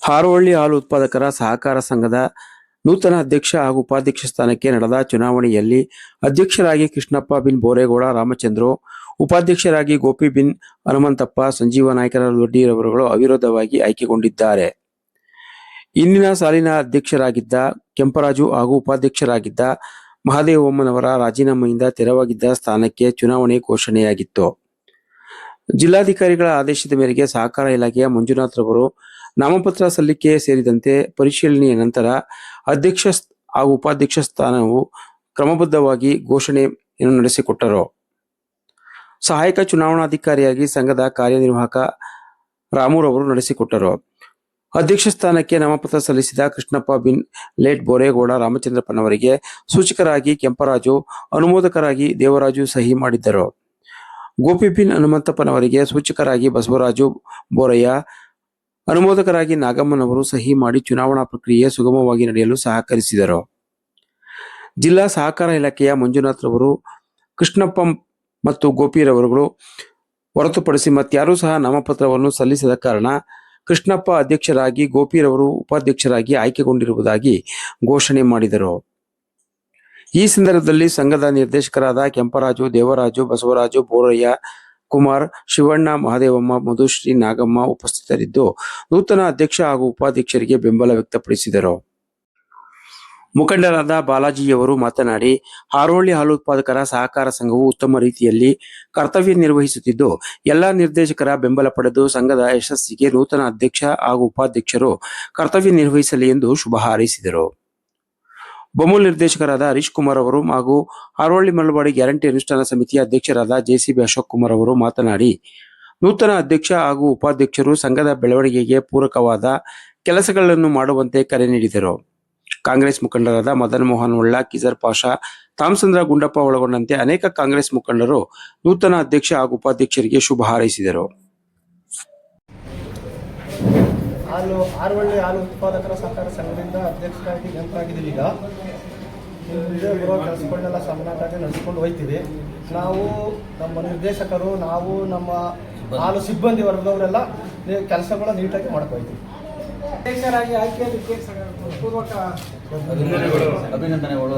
ಹಾರೋಹಳ್ಳಿ ಹಾಲು ಉತ್ಪಾದಕರ ಸಹಕಾರ ಸಂಘದ ನೂತನ ಅಧ್ಯಕ್ಷ ಹಾಗೂ ಉಪಾಧ್ಯಕ್ಷ ಸ್ಥಾನಕ್ಕೆ ನಡೆದ ಚುನಾವಣೆಯಲ್ಲಿ ಅಧ್ಯಕ್ಷರಾಗಿ ಕೃಷ್ಣಪ್ಪ ಬಿನ್ ಬೋರೇಗೌಡ ರಾಮಚಂದ್ರು, ಉಪಾಧ್ಯಕ್ಷರಾಗಿ ಗೋಪಿ ಬಿನ್ ಹನುಮಂತಪ್ಪ ಸಂಜೀವ ನಾಯಕರವರವರು ಅವಿರೋಧವಾಗಿ ಆಯ್ಕೆಗೊಂಡಿದ್ದಾರೆ. ಇಂದಿನ ಸಾಲಿನ ಅಧ್ಯಕ್ಷರಾಗಿದ್ದ ಕೆಂಪರಾಜು ಹಾಗೂ ಉಪಾಧ್ಯಕ್ಷರಾಗಿದ್ದ ಮಹದೇವಮ್ಮನವರ ರಾಜೀನಾಮೆಯಿಂದ ತೆರವಾಗಿದ್ದ ಸ್ಥಾನಕ್ಕೆ ಚುನಾವಣೆ ಘೋಷಣೆಯಾಗಿತ್ತು. ಜಿಲ್ಲಾಧಿಕಾರಿಗಳ ಆದೇಶದ ಮೇರೆಗೆ ಸಹಕಾರ ಇಲಾಖೆಯ ಮಂಜುನಾಥ್ ರವರು ನಾಮಪತ್ರ ಸಲ್ಲಿಕೆ ಸೇರಿದಂತೆ ಪರಿಶೀಲನೆಯ ನಂತರ ಅಧ್ಯಕ್ಷ ಹಾಗೂ ಉಪಾಧ್ಯಕ್ಷ ಸ್ಥಾನವು ಕ್ರಮಬದ್ಧವಾಗಿ ಘೋಷಣೆಯನ್ನು ನಡೆಸಿಕೊಟ್ಟರು. ಸಹಾಯಕ ಚುನಾವಣಾಧಿಕಾರಿಯಾಗಿ ಸಂಘದ ಕಾರ್ಯನಿರ್ವಾಹಕ ರಾಮುರವರು ನಡೆಸಿಕೊಟ್ಟರು. ಅಧ್ಯಕ್ಷ ಸ್ಥಾನಕ್ಕೆ ನಾಮಪತ್ರ ಸಲ್ಲಿಸಿದ ಕೃಷ್ಣಪ್ಪ ಬಿನ್ ಲೇಟ್ ಬೋರೇಗೌಡ ರಾಮಚಂದ್ರಪ್ಪನವರಿಗೆ ಸೂಚಕರಾಗಿ ಕೆಂಪರಾಜು, ಅನುಮೋದಕರಾಗಿ ದೇವರಾಜು ಸಹಿ ಮಾಡಿದ್ದರು. ಗೋಪಿ ಬಿನ್ ಹನುಮಂತಪ್ಪನವರಿಗೆ ಸೂಚಕರಾಗಿ ಬಸವರಾಜು ಬೋರಯ್ಯ, ಅನುಮೋದಕರಾಗಿ ನಾಗಮ್ಮನವರು ಸಹಿ ಮಾಡಿ ಚುನಾವಣಾ ಪ್ರಕ್ರಿಯೆ ಸುಗಮವಾಗಿ ನಡೆಯಲು ಸಹಕರಿಸಿದರು. ಜಿಲ್ಲಾ ಸಹಕಾರ ಇಲಾಖೆಯ ಮಂಜುನಾಥ್ ರವರು, ಕೃಷ್ಣಪ್ಪ ಮತ್ತು ಗೋಪಿರವರುಗಳು ಹೊರತುಪಡಿಸಿ ಮತ್ಯಾರೂ ಸಹ ನಾಮಪತ್ರವನ್ನು ಸಲ್ಲಿಸದ ಕಾರಣ ಕೃಷ್ಣಪ್ಪ ಅಧ್ಯಕ್ಷರಾಗಿ, ಗೋಪಿರವರು ಉಪಾಧ್ಯಕ್ಷರಾಗಿ ಆಯ್ಕೆಗೊಂಡಿರುವುದಾಗಿ ಘೋಷಣೆ ಮಾಡಿದರು. ಈ ಸಂದರ್ಭದಲ್ಲಿ ಸಂಘದ ನಿರ್ದೇಶಕರಾದ ಕೆಂಪರಾಜು, ದೇವರಾಜು, ಬಸವರಾಜು, ಬೋರಯ್ಯ, ಕುಮಾರ್, ಶಿವಣ್ಣ, ಮಹದೇವಮ್ಮ, ಮಧುಶ್ರೀ, ನಾಗಮ್ಮ ಉಪಸ್ಥಿತರಿದ್ದು ನೂತನ ಅಧ್ಯಕ್ಷ ಹಾಗೂ ಉಪಾಧ್ಯಕ್ಷರಿಗೆ ಬೆಂಬಲ ವ್ಯಕ್ತಪಡಿಸಿದರು. ಮುಖಂಡರಾದ ಬಾಲಾಜಿಯವರು ಮಾತನಾಡಿ, ಹಾರೋಹಳ್ಳಿ ಹಾಲು ಉತ್ಪಾದಕರ ಸಹಕಾರ ಸಂಘವು ಉತ್ತಮ ರೀತಿಯಲ್ಲಿ ಕರ್ತವ್ಯ ನಿರ್ವಹಿಸುತ್ತಿದ್ದು ಎಲ್ಲಾ ನಿರ್ದೇಶಕರ ಬೆಂಬಲ ಪಡೆದು ಸಂಘದ ಯಶಸ್ಸಿಗೆ ನೂತನ ಅಧ್ಯಕ್ಷ ಹಾಗೂ ಉಪಾಧ್ಯಕ್ಷರು ಕರ್ತವ್ಯ ನಿರ್ವಹಿಸಲಿ ಎಂದು ಶುಭ ಹಾರೈಸಿದರು. ಬಮೂಲ್ ನಿರ್ದೇಶಕರಾದ ಹರೀಶ್ ಕುಮಾರ್ ಅವರು ಹಾಗೂ ಹಾರೋಹಳ್ಳಿ ಮರಳವಾಡಿ ಗ್ಯಾರಂಟಿ ಅನುಷ್ಠಾನ ಸಮಿತಿಯ ಅಧ್ಯಕ್ಷರಾದ ಜೆಸಿಬಿ ಅಶೋಕ್ ಕುಮಾರ್ ಅವರು ಮಾತನಾಡಿ, ನೂತನ ಅಧ್ಯಕ್ಷ ಹಾಗೂ ಉಪಾಧ್ಯಕ್ಷರು ಸಂಘದ ಬೆಳವಣಿಗೆಗೆ ಪೂರಕವಾದ ಕೆಲಸಗಳನ್ನು ಮಾಡುವಂತೆ ಕರೆ ನೀಡಿದರು. ಕಾಂಗ್ರೆಸ್ ಮುಖಂಡರಾದ ಮದನ್ ಮೋಹನ್ ಒಳ್ಳ, ಕಿಜರ್ ಪಾಷಾ, ತಾಮಸಂದ್ರ ಗುಂಡಪ್ಪ ಒಳಗೊಂಡಂತೆ ಅನೇಕ ಕಾಂಗ್ರೆಸ್ ಮುಖಂಡರು ನೂತನ ಅಧ್ಯಕ್ಷ ಹಾಗೂ ಉಪಾಧ್ಯಕ್ಷರಿಗೆ ಶುಭ ಹಾರೈಸಿದರು. ಹಾರೋಹಳ್ಳಿ ಹಾಲು ಉತ್ಪಾದಕರ ಸಹಕಾರ ಸಂಘದಿಂದ ಅಧ್ಯಕ್ಷರಾಗಿ ನೇಮಕರಾಗಿದ್ದೀವಿ. ಈಗ ಮುಂದೆ ಬರೋ ಕೆಲಸಗಳನ್ನೆಲ್ಲ ಸಮನಾಗಿ ನಡೆಸ್ಕೊಂಡು ಹೋಗ್ತೀವಿ. ನಾವು ನಮ್ಮ ನಿರ್ದೇಶಕರು, ನಾವು ನಮ್ಮ ಹಾಲು ಸಿಬ್ಬಂದಿ ವರ್ಗದವರೆಲ್ಲ ಕೆಲಸಗಳನ್ನ ನೀಟಾಗಿ ಮಾಡ್ಕೊಳ್ತೀವಿ. ಅಧ್ಯಕ್ಷರಾಗಿ ಆಯ್ಕೆಯಾದಕ್ಕೆ ಪೂರ್ವಕ ಅಭಿನಂದನೆಗಳು.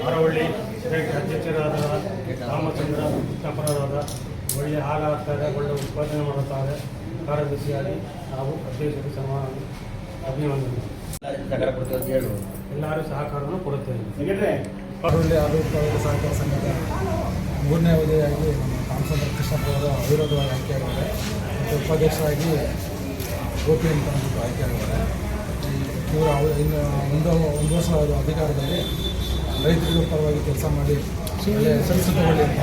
ಹಾರೋಹಳ್ಳಿ ಅಧ್ಯಕ್ಷರಾದ ರಾಮಚಂದ್ರ ಕೃಷ್ಣಪ್ಪನವರಾದ ಒಳ್ಳೆಯ ಹಾಲಾಗ್ತಾರೆ, ಒಳ್ಳೆಯ ಉತ್ಪಾದನೆ ಮಾಡುತ್ತಾರೆ. ಕಾರ್ಯದರ್ಶಿಯಾಗಿ ನಾವು ಅಧ್ಯಕ್ಷರಿಗೆ ಸನ್ಮಾನ ಅಭಿನಂದನೆ. ಎಲ್ಲರೂ ಸಹಕಾರವನ್ನು ಕೊಡುತ್ತೇವೆ. ಹಾರೋಹಳ್ಳಿ ಹಾಲು ಉತ್ಪಾದಕರ ಸಹಕಾರ ಸಂಘದ 3ನೇ ಅವಧಿಯಾಗಿ ನಮ್ಮ ತಾಮಸಂದ್ರ ಕೃಷ್ಣಪ್ಪ ಅವರು ಅವಿರೋಧವಾಗಿ ಆಯ್ಕೆಯಾಗಿದ್ದಾರೆ ಮತ್ತು ಉಪಾಧ್ಯಕ್ಷರಾಗಿ ಗೋಪಿ ಅಂತ ಆಯ್ಕೆಯಾಗಿದ್ದಾರೆ. ಇವರು ಇನ್ನು ಒಂದು ವರ್ಷ ಅಧಿಕಾರದಲ್ಲಿ ರೈತರಿಗೆ ಪರವಾಗಿ ಕೆಲಸ ಮಾಡಿ ಒಳ್ಳೆಯ ಯಶಸ್ಸು ತಗೊಳ್ಳಿ ಅಂತ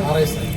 ಹಾರೈಸ್ತಾರೆ.